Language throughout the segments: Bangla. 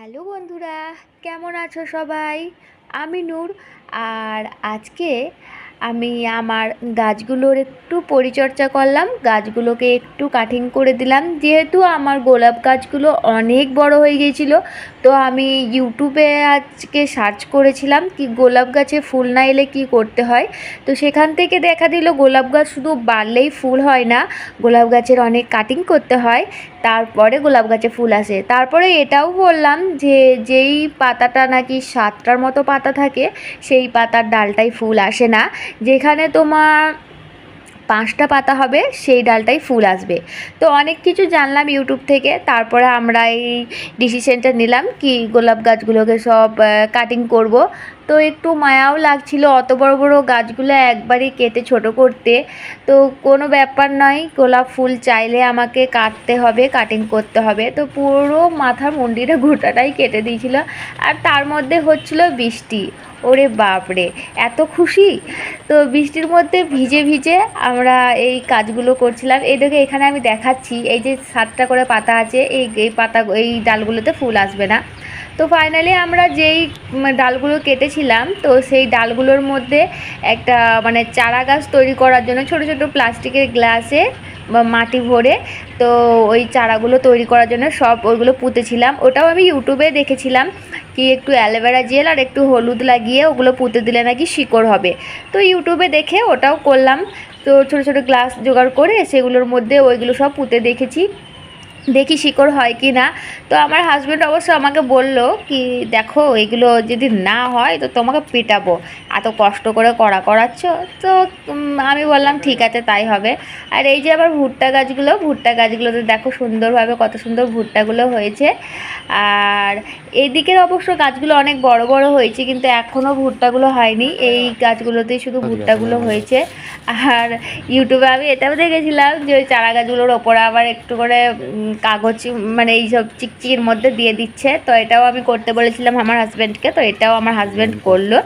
হ্যালো বন্ধুরা, কেমন আছো সবাই? আমি নূর। আর আজকে আমি আমার গাছগুলোর একটু পরিচর্যা করলাম, গাছগুলোকে একটু কাটিং করে দিলাম। যেহেতু আমার গোলাপ গাছগুলো অনেক বড় হয়ে গিয়েছিল, তো আমি ইউটিউবে আজকে সার্চ করেছিলাম কি গোলাপ গাছে ফুল না এলে কী করতে হয়। তো সেখান থেকে দেখা দিল গোলাপ গাছ শুধু বাড়লেই ফুল হয় না, গোলাপ গাছের অনেক কাটিং করতে হয়, তারপরে গোলাপ গাছে ফুল আসে। তারপরে এটাও বললাম যে যেই পাতাটা নাকি 7টার মতো পাতা থাকে, সেই পাতার ডালটায় ফুল আসে না, যেখানে তোমার 5টা পাতা হবে সেই ডালটাই ফুল আসবে। তো অনেক কিছু জানলাম ইউটিউব থেকে। তারপরে আমরা এই ডিসিশনটা নিলাম কি গোলাপ গাছগুলোকে সব কাটিং করব। তো একটু মায়াও লাগছিল অত বড় বড় গাছগুলো একবারই কেটে ছোট করতে। তো কোনো ব্যাপার নয়, গোলাপ ফুল চাইলে আমাকে কাটতে হবে, কাটিং করতে হবে। তো পুরো মাথার মুন্ডিটা গোটাটাই কেটে দিয়েছিল। আর তার মধ্যে হচ্ছিল বৃষ্টি। ওরে বাপরে, এত খুশি! তো বৃষ্টির মধ্যে ভিজে ভিজে আমরা এই কাজগুলো করছিলাম। এই দেখে এখানে আমি দেখাচ্ছি, এই যে 7টা করে পাতা আছে, এই পাতা এই ডালগুলোতে ফুল আসবে না। তো ফাইনালি আমরা যেই ডালগুলো কেটেছিলাম, তো সেই ডালগুলোর মধ্যে একটা চারা গাছ তৈরি করার জন্য ছোট ছোট প্লাস্টিকের গ্লাসে মাটি ভরে, তো ওই চারাগুলো তৈরি করার জন্য সব ওইগুলো পুঁতেছিলাম। ওটাও আমি ইউটিউবে দেখেছিলাম কি একটু অ্যালোভেরা জেল আর একটু হলুদ লাগিয়ে ওগুলো পুঁতে দিলে নাকি শিকড় হবে। তো ইউটিউবে দেখে ওটাও করলাম। তো ছোটো ছোটো গ্লাস জোগাড় করে সেগুলোর মধ্যে ওইগুলো সব পুঁতে দেখি শিকড় হয় কি না। তো আমার হাজব্যান্ড অবশ্য আমাকে বলল কি দেখো এগুলো যদি না হয় তো তোমাকে পিটাবো, এত কষ্ট করে করাচ্ছ। তো আমি বললাম ঠিক আছে তাই হবে। আর এই যে আবার ভুট্টা গাছগুলোতে দেখো সুন্দরভাবে কত সুন্দর ভুট্টাগুলো হয়েছে। আর এই দিকের অবশ্য গাছগুলো অনেক বড় বড় হয়েছে, কিন্তু এখনও ভুট্টাগুলো হয়নি, এই গাছগুলোতেই শুধু ভুট্টাগুলো হয়েছে। আর ইউটিউবে আমি এটাও দেখেছিলাম যে ওই চারা গাছগুলোর ওপরে আবার একটু করে কাগজ এইসব চিকচিকির মধ্যে দিয়ে দিচ্ছে। তো এটাও আমি করতে বলেছিলাম আমার হাজব্যান্ডকে, তো এটাও আমার হাজব্যান্ড করলো।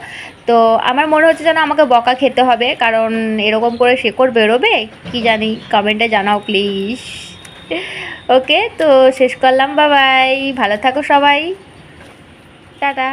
তো আমার মনে হচ্ছে যেন আমাকে বকা খেতে হবে, কারণ এরকম করে শেকড় বেরোবে কি জানি, কমেন্টে জানাও প্লিজ। ওকে, তো শেষ করলাম, বাই বাই, ভালো থাকো সবাই, টাটা।